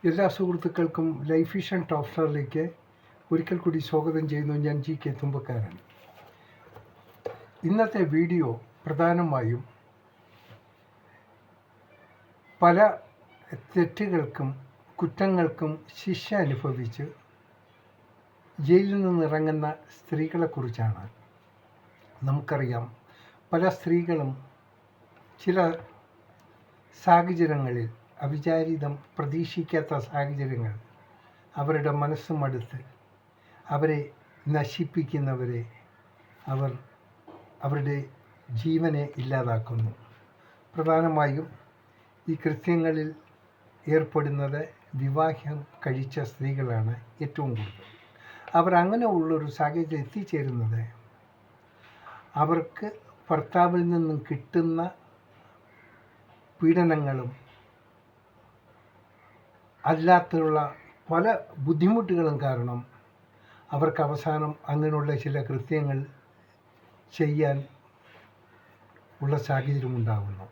എല്ലാ സുഹൃത്തുക്കൾക്കും life vision top സ്റ്റാറിലേക്ക് ഒരിക്കൽ കൂടി സ്വാഗതം ചെയ്യുന്നു. ഞാൻ GK തുമ്പക്കാരൻ. ഇന്നത്തെ വീഡിയോ പ്രധാനമായും പല തെറ്റുകൾക്കും കുറ്റങ്ങൾക്കും ശിക്ഷ അനുഭവിച്ച് ജയിലിൽ നിന്നിറങ്ങുന്ന സ്ത്രീകളെക്കുറിച്ചാണ്. നമുക്കറിയാം, പല സ്ത്രീകളും ചില സാഹചര്യങ്ങളിൽ അവിചാരിതം പ്രതീക്ഷിക്കാത്ത സാഹചര്യങ്ങൾ അവരുടെ മനസ്സും അടുത്ത് അവരെ നശിപ്പിക്കുന്നവരെ അവരുടെ ജീവനെ ഇല്ലാതാക്കുന്നു. പ്രധാനമായും ഈ കൃത്യങ്ങളിൽ ഏർപ്പെടുന്നത് വിവാഹം കഴിച്ച സ്ത്രീകളാണ് ഏറ്റവും കൂടുതൽ. അവർ അങ്ങനെ ഉള്ളൊരു സാഹചര്യം എത്തിച്ചേരുന്നത് അവർക്ക് ഭർത്താവിൽ നിന്നും കിട്ടുന്ന പീഡനങ്ങളും അല്ലാത്തുള്ള പല ബുദ്ധിമുട്ടുകളും കാരണം അവർക്ക് അവസാനം അങ്ങനെയുള്ള ചില കൃത്യങ്ങൾ ചെയ്യാൻ ഉള്ള സാഹചര്യമുണ്ടാകുന്നു.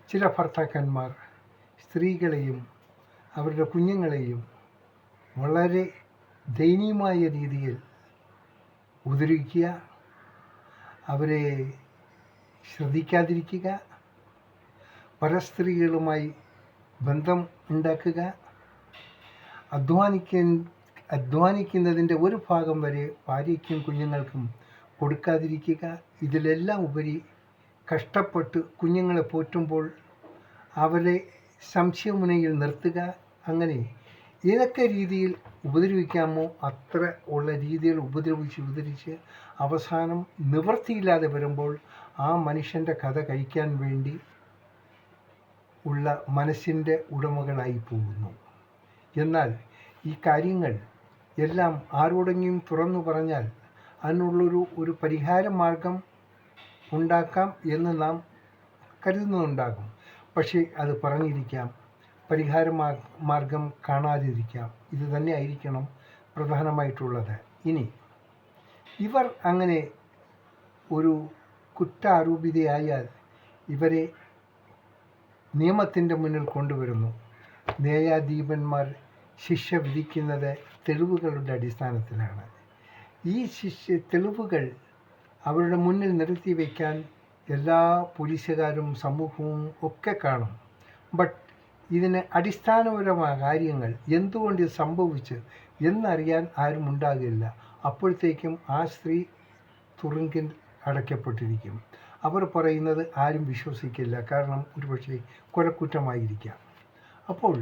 ചില ഭർത്താക്കന്മാർ സ്ത്രീകളെയും അവരുടെ കുഞ്ഞുങ്ങളെയും വളരെ ദയനീയമായ രീതിയിൽ ഉപദ്രവിക്കുക, അവരെ ശ്രദ്ധിക്കാതിരിക്കുക, പരസ്ത്രീകളുമായി ബന്ധം ഉണ്ടാക്കുക, അധ്വാനിക്കുന്നതിൻ്റെ ഒരു ഭാഗം വരെ ഭാര്യയ്ക്കും കുഞ്ഞുങ്ങൾക്കും കൊടുക്കാതിരിക്കുക. ഇതിലെല്ലാം ഉപരി കഷ്ടപ്പെട്ട് കുഞ്ഞുങ്ങളെ പോറ്റുമ്പോൾ അവരെ സംശയമുനയിൽ നിർത്തുക. അങ്ങനെ ഏതൊക്കെ രീതിയിൽ ഉപദ്രവിക്കാമോ അത്ര ഉള്ള രീതിയിൽ ഉപദ്രവിച്ച് അവസാനം നിവൃത്തിയില്ലാതെ വരുമ്പോൾ ആ മനുഷ്യൻ്റെ കഥ കഴിക്കാൻ വേണ്ടി ഉള്ള മനസ്സിൻ്റെ ഉടമകളായി പോകുന്നു. എന്നാൽ ഈ കാര്യങ്ങൾ എല്ലാം ആരോടെങ്കിലും തുറന്നു പറഞ്ഞാൽ അതിനുള്ളൊരു പരിഹാര മാർഗം ഉണ്ടാക്കാം എന്ന് നാം കരുതുന്നുണ്ടാകും. പക്ഷേ അത് പറഞ്ഞിരിക്കാം, പരിഹാര മാർഗം കാണാതിരിക്കാം. ഇത് തന്നെ ആയിരിക്കണം പ്രധാനമായിട്ടുള്ളത്. ഇനി ഇവർ അങ്ങനെ ഒരു കുറ്റാരോപിതയായാൽ ഇവരെ നിയമത്തിൻ്റെ മുന്നിൽ കൊണ്ടുവരുന്നു. ന്യായാധിപന്മാർ ശിക്ഷ വിധിക്കുന്നത് തെളിവുകളുടെ അടിസ്ഥാനത്തിലാണ്. ഈ തെളിവുകൾ അവരുടെ മുന്നിൽ നിർത്തി വയ്ക്കാൻ എല്ലാ പോലീസുകാരും സമൂഹവും ഒക്കെ കാണും. ബട്ട് ഇതിന് അടിസ്ഥാനപരമായ കാര്യങ്ങൾ എന്തുകൊണ്ട് ഇത് സംഭവിച്ചു എന്നറിയാൻ ആരും ഉണ്ടാകില്ല. അപ്പോഴത്തേക്കും ആ സ്ത്രീ തുറുങ്കിൽ അടയ്ക്കപ്പെട്ടിരിക്കും. അവർ പറയുന്നത് ആരും വിശ്വസിക്കില്ല, കാരണം ഒരുപക്ഷെ കൊലക്കുറ്റമായിരിക്കാം. അപ്പോൾ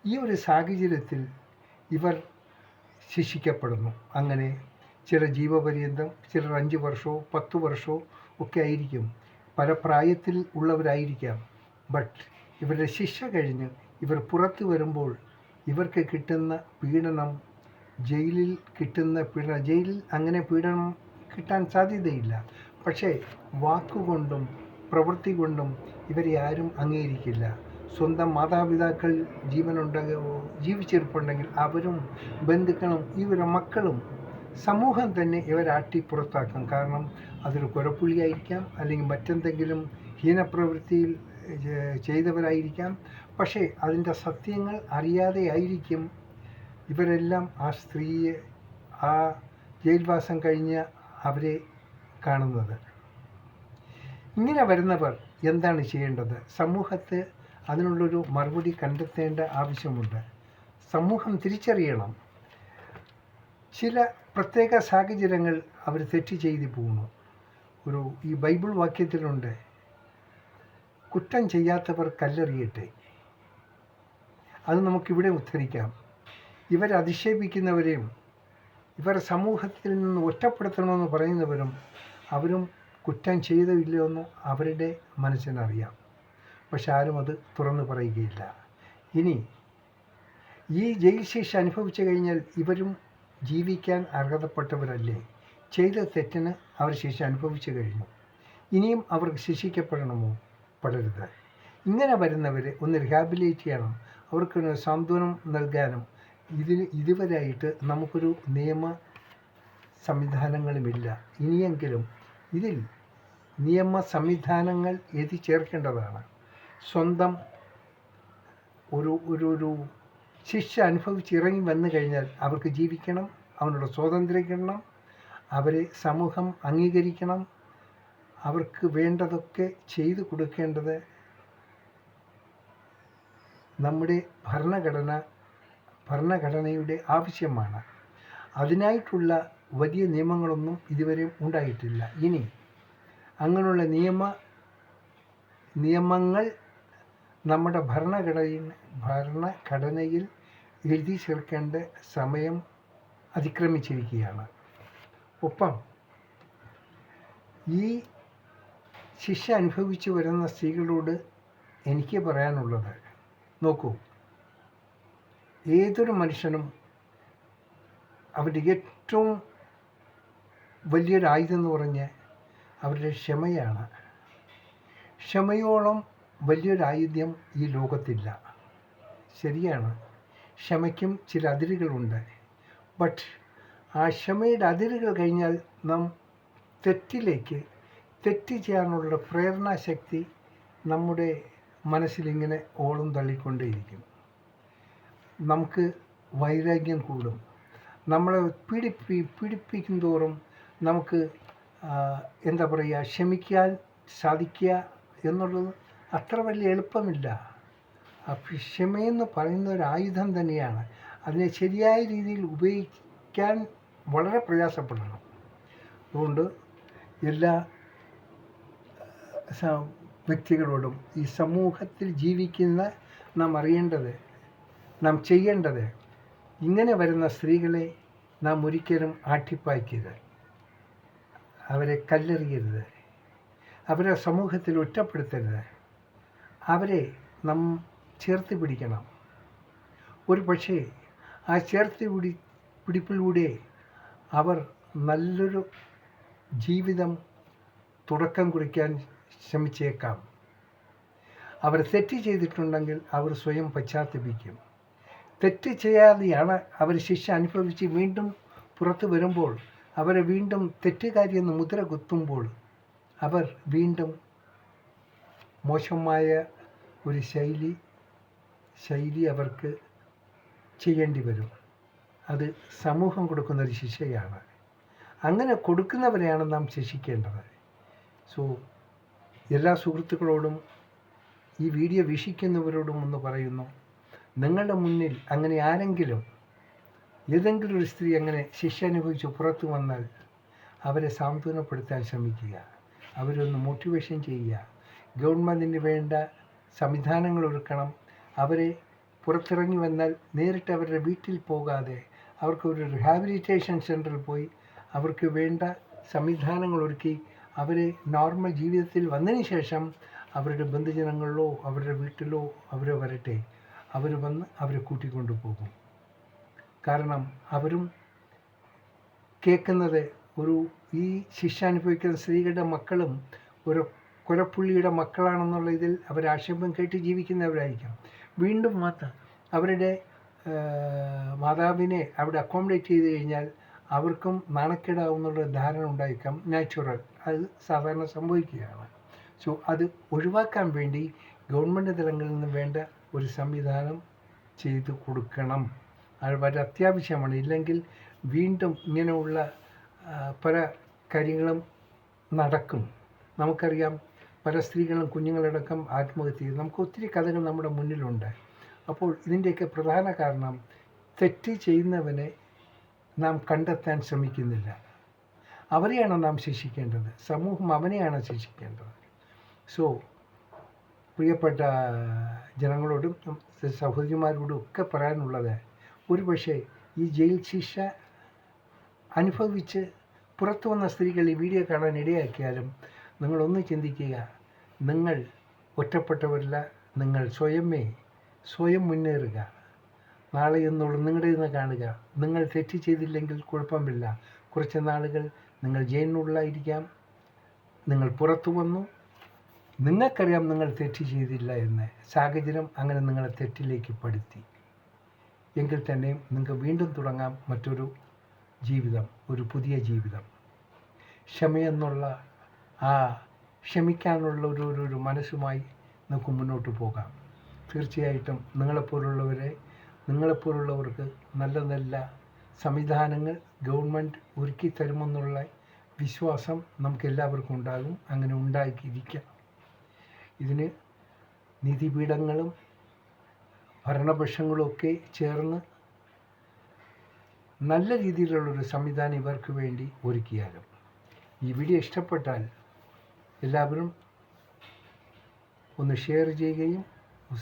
ഈ ഒരു സാഹചര്യത്തിൽ ഇവർ ശിക്ഷിക്കപ്പെടുന്നു. അങ്ങനെ ചില ജീവപര്യന്തം, ചിലർ 5 വർഷമോ 10 വർഷമോ ഒക്കെ ആയിരിക്കും. പല പ്രായത്തിൽ ഉള്ളവരായിരിക്കാം. ബട്ട് ഇവരുടെ ശിക്ഷ കഴിഞ്ഞ് ഇവർ പുറത്തു വരുമ്പോൾ ഇവർക്ക് കിട്ടുന്ന പീഡനം, ജയിലിൽ അങ്ങനെ പീഡനം കിട്ടാൻ സാധ്യതയില്ല. പക്ഷേ വാക്കുകൊണ്ടും പ്രവൃത്തി കൊണ്ടും ഇവരെ ആരും അംഗീകരിക്കില്ല. സ്വന്തം മാതാപിതാക്കൾ ജീവിച്ചിരിപ്പുണ്ടെങ്കിൽ അവരും ബന്ധുക്കളും ഇവരുടെ മക്കളും സമൂഹം തന്നെ ഇവരാട്ടി പുറത്താക്കും. കാരണം അതൊരു കൊലപ്പുള്ളിയായിരിക്കാം, അല്ലെങ്കിൽ മറ്റെന്തെങ്കിലും ഹീനപ്രവൃത്തിയിൽ ചെയ്തവരായിരിക്കാം. പക്ഷേ അതിൻ്റെ സത്യങ്ങൾ അറിയാതെ ആയിരിക്കും ഇവരെല്ലാം ആ സ്ത്രീയെ, ആ ജയിൽവാസം കഴിഞ്ഞ അവരെ കാണുന്നത്. ഇങ്ങനെ വരുന്നവർ എന്താണ് ചെയ്യേണ്ടത്? സമൂഹത്തെ അതിനുള്ളൊരു മറുപടി കണ്ടെത്തേണ്ട ആവശ്യമുണ്ട്. സമൂഹം തിരിച്ചറിയണം, ചില പ്രത്യേക സാഹചര്യങ്ങൾ അവർ തെറ്റ് ചെയ്തു പോകുന്നു. ഈ ബൈബിൾ വാക്യത്തിലുണ്ട്, കുറ്റം ചെയ്യാത്തവർ കല്ലെറിയട്ടെ. അത് നമുക്കിവിടെ ഉദ്ധരിക്കാം. ഇവരെ അധിക്ഷേപിക്കുന്നവരെയും ഇവർ സമൂഹത്തിൽ നിന്ന് ഒറ്റപ്പെടുത്തണമെന്ന് പറയുന്നവരും അവരും കുറ്റം ചെയ്തോ ഇല്ലയോ എന്ന് അവരുടെ മനസ്സിനറിയാം. പക്ഷെ ആരും അത് തുറന്നു പറയുകയില്ല. ഇനി ഈ ജയിൽ ശിക്ഷ അനുഭവിച്ചു കഴിഞ്ഞാൽ ഇവരും ജീവിക്കാൻ അർഹതപ്പെട്ടവരല്ലേ? ചെയ്ത തെറ്റിന് അവർ ശിക്ഷ അനുഭവിച്ചു കഴിഞ്ഞു. ഇനിയും അവർക്ക് ശിക്ഷിക്കപ്പെടണമോ? പെടരുത്. ഇങ്ങനെ വരുന്നവരെ ഒന്ന് റിഹാബിലിറ്റേറ്റ് ചെയ്യണം. അവർക്ക് സാന്ത്വനം നൽകാനും ഇതുവരെയായിട്ട് നമുക്കൊരു നിയമ സംവിധാനങ്ങളുമില്ല. ഇനിയെങ്കിലും ഇതിൽ നിയമ സംവിധാനങ്ങൾ എത്തിച്ചേർക്കേണ്ടതാണ്. സ്വന്തം ഒരു ശിക്ഷ അനുഭവിച്ച് ഇറങ്ങി വന്നു കഴിഞ്ഞാൽ അവർക്ക് ജീവിക്കണം, അവനുള്ള സ്വാതന്ത്ര്യം കിട്ടണം, അവരെ സമൂഹം അംഗീകരിക്കണം, അവർക്ക് വേണ്ടതൊക്കെ ചെയ്തു കൊടുക്കേണ്ടത് നമ്മുടെ ഭരണഘടനയുടെ ആവശ്യമാണ്. അതിനായിട്ടുള്ള വലിയ നിയമങ്ങളൊന്നും ഇതുവരെ ഉണ്ടായിട്ടില്ല. ഇനി അങ്ങനെയുള്ള നിയമങ്ങൾ നമ്മുടെ ഭരണഘടനയിൽ എഴുതി ചേർക്കേണ്ട സമയം അതിക്രമിച്ചിരിക്കുകയാണ്. ഒപ്പം ഈ ശിക്ഷ അനുഭവിച്ചു വരുന്ന സ്ത്രീകളോട് എനിക്ക് പറയാനുള്ളത്, നോക്കൂ, ഏതൊരു മനുഷ്യനും അവരുടെ ഏറ്റവും വലിയൊരു ആയുധം എന്ന് പറഞ്ഞ് അവരുടെ ക്ഷമയാണ്. ക്ഷമയോളം വലിയൊരു ആയുധം ഈ ലോകത്തില്ല. ശരിയാണ്, ക്ഷമയ്ക്കും ചില അതിരുകളുണ്ട്. ബട്ട് ആ ക്ഷമയുടെ അതിരുകൾ കഴിഞ്ഞാൽ നാം തെറ്റ് ചെയ്യാനുള്ള പ്രേരണാശക്തി നമ്മുടെ മനസ്സിലിങ്ങനെ ഓളം തള്ളിക്കൊണ്ടേയിരിക്കും. നമുക്ക് വൈരാഗ്യം കൂടും. നമ്മളെ പീഡിപ്പിക്കും തോറും നമുക്ക് എന്താ പറയുക, ക്ഷമിക്കാൻ സാധിക്കുക എന്നുള്ളത് അത്ര വലിയ എളുപ്പമില്ല. ക്ഷമയെന്ന് പറയുന്ന ഒരു ആയുധം തന്നെയാണ്. അതിനെ ശരിയായ രീതിയിൽ ഉപയോഗിക്കാൻ വളരെ പ്രയാസപ്പെടണം. അതുകൊണ്ട് എല്ലാ വ്യക്തികളോടും ഈ സമൂഹത്തിൽ ജീവിക്കുന്ന നാം അറിയേണ്ടത്, നാം ചെയ്യേണ്ടത്, ഇങ്ങനെ വരുന്ന സ്ത്രീകളെ നാം ഒരിക്കലും ആട്ടിപ്പായ്ക്കരുത്, അവരെ കല്ലെറിയരുത്, അവരെ സമൂഹത്തിൽ ഒറ്റപ്പെടുത്തരുത്. അവരെ നാം ചേർത്ത് പിടിക്കണം. ഒരു പക്ഷേ ആ പിടിപ്പിലൂടെ അവർ നല്ലൊരു ജീവിതം തുടക്കം കുറിക്കാൻ ശ്രമിച്ചേക്കാം. അവർ തെറ്റ് ചെയ്തിട്ടുണ്ടെങ്കിൽ അവർ സ്വയം പശ്ചാത്തപിക്കും. തെറ്റ് ചെയ്യാതെയാണ് അവർ ശിക്ഷ അനുഭവിച്ച് വീണ്ടും പുറത്തു വരുമ്പോൾ, അവരെ വീണ്ടും തെറ്റുകാരിയെന്ന് മുദ്ര കുത്തുമ്പോൾ അവർ വീണ്ടും മോശമായ ഒരു ശൈലി അവർക്ക് ചെയ്യേണ്ടി വരും. അത് സമൂഹം കൊടുക്കുന്നൊരു ശിക്ഷയാണ്. അങ്ങനെ കൊടുക്കുന്നവരെയാണ് നാം ശിക്ഷിക്കേണ്ടത്. സോ എല്ലാ സുഹൃത്തുക്കളോടും ഈ വീഡിയോ വീക്ഷിക്കുന്നവരോടും ഒന്ന് പറയുന്നു, നിങ്ങളുടെ മുന്നിൽ അങ്ങനെ ഏതെങ്കിലും ഒരു സ്ത്രീ അങ്ങനെ ശിക്ഷ അനുഭവിച്ച് പുറത്തു വന്നാൽ അവരെ സാന്ത്വനപ്പെടുത്താൻ ശ്രമിക്കുക, അവരൊന്ന് മോട്ടിവേഷൻ ചെയ്യുക. ഗവൺമെൻറ്റിന് വേണ്ട സംവിധാനങ്ങൾ ഒരുക്കണം. അവരെ പുറത്തിറങ്ങി വന്നാൽ നേരിട്ട് അവരുടെ വീട്ടിൽ പോകാതെ അവർക്കൊരു റിഹാബിലിറ്റേഷൻ സെൻറ്ററിൽ പോയി അവർക്ക് വേണ്ട സംവിധാനങ്ങൾ ഒരുക്കി അവരെ നോർമൽ ജീവിതത്തിൽ വന്നതിന് ശേഷം അവരുടെ ബന്ധുജനങ്ങളിലോ അവരുടെ വീട്ടിലോ അവരെ വരട്ടെ, അവർ വന്ന് അവരെ കൂട്ടിക്കൊണ്ടു പോകും. കാരണം അവരും കേൾക്കുന്നത് ഈ ശിക്ഷ അനുഭവിക്കുന്ന സ്ത്രീകളുടെ മക്കളും ഒരു കൊലപ്പുള്ളിയുടെ മക്കളാണെന്നുള്ള ഇതിൽ അവർ ആക്ഷേപം കേട്ട് ജീവിക്കുന്നവരായിരിക്കാം. വീണ്ടും അവരുടെ മാതാവിനെ അവിടെ അക്കോമഡേറ്റ് ചെയ്ത് കഴിഞ്ഞാൽ അവർക്കും നാണക്കേടാവുന്നുള്ള ധാരണ ഉണ്ടായിരിക്കാം. നാച്ചുറൽ, അത് സാധാരണ സംഭവിക്കുകയാണ്. സോ അത് ഒഴിവാക്കാൻ വേണ്ടി ഗവൺമെൻറ് തലങ്ങളിൽ നിന്ന് വേണ്ട ഒരു സംവിധാനം ചെയ്തു കൊടുക്കണം. അത് വളരെ അത്യാവശ്യമാണ്. ഇല്ലെങ്കിൽ വീണ്ടും ഇങ്ങനെയുള്ള പല കാര്യങ്ങളും നടക്കും. നമുക്കറിയാം, പല സ്ത്രീകളും കുഞ്ഞുങ്ങളടക്കം ആത്മഹത്യ ചെയ്തു. നമുക്ക് ഒത്തിരി കഥകൾ നമ്മുടെ മുന്നിലുണ്ട്. അപ്പോൾ ഇതിൻ്റെയൊക്കെ പ്രധാന കാരണം തെറ്റ് ചെയ്യുന്നവനെ നാം കണ്ടെത്താൻ ശ്രമിക്കുന്നില്ല. അവരെയാണ് നാം ശിക്ഷിക്കേണ്ടത്. സമൂഹം അവനെയാണ് ശിക്ഷിക്കേണ്ടത്. സോ പ്രിയപ്പെട്ട ജനങ്ങളോടും സഹോദരിമാരോടും ഒക്കെ പറയാനുള്ളത്, ഒരുപക്ഷെ ഈ ജയിൽ ശിക്ഷ അനുഭവിച്ച് പുറത്തു വന്ന സ്ത്രീകൾ ഈ വീഡിയോ കാണാൻ ഇടയാക്കിയാലും നിങ്ങളൊന്ന് ചിന്തിക്കുക, നിങ്ങൾ ഒറ്റപ്പെട്ടവരല്ല. നിങ്ങൾ സ്വയം മുന്നേറുക. നാളെ എന്നുള്ള നിങ്ങളുടെ ഇന്ന് കാണുക. നിങ്ങൾ തെറ്റ് ചെയ്തില്ലെങ്കിൽ കുഴപ്പമില്ല. കുറച്ച് നാളുകൾ നിങ്ങൾ ജയിലിനുള്ളിലായിരിക്കാം. നിങ്ങൾ പുറത്തു വന്നു, നിങ്ങൾക്കറിയാം നിങ്ങൾ തെറ്റ് ചെയ്തില്ല എന്ന്. സാഹചര്യം അങ്ങനെ നിങ്ങളെ തെറ്റിലേക്ക് പെടുത്തി. എങ്കിൽ തന്നെ നിങ്ങൾക്ക് വീണ്ടും തുടങ്ങാം മറ്റൊരു ജീവിതം, ഒരു പുതിയ ജീവിതം. ക്ഷമയെന്നുള്ള ക്ഷമിക്കാനുള്ള ഒരു മനസ്സുമായി നമുക്ക് മുന്നോട്ട് പോകാം. തീർച്ചയായിട്ടും നിങ്ങളെപ്പോലുള്ളവരെ നിങ്ങളെപ്പോലുള്ളവർക്ക് നല്ല നല്ല സംവിധാനങ്ങൾ ഗവൺമെൻറ് ഒരുക്കി തരുമെന്നുള്ള വിശ്വാസം നമുക്കെല്ലാവർക്കും ഉണ്ടാകും. അങ്ങനെ ഉണ്ടാക്കിയിരിക്കാം. ഇതിന് നീതിപീഠങ്ങളും ഭരണപക്ഷങ്ങളും ഒക്കെ ചേർന്ന് നല്ല രീതിയിലുള്ളൊരു സംവിധാനം ഇവർക്ക് വേണ്ടി ഒരുക്കിയാലും. ഈ വീഡിയോ ഇഷ്ടപ്പെട്ടാൽ എല്ലാവരും ഒന്ന് ഷെയർ ചെയ്യുകയും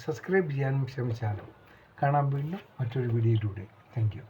സബ്സ്ക്രൈബ് ചെയ്യാനും ശ്രമിച്ചാലും. കാണാം വീണ്ടും മറ്റൊരു വീഡിയോയിലൂടെ. Thank you.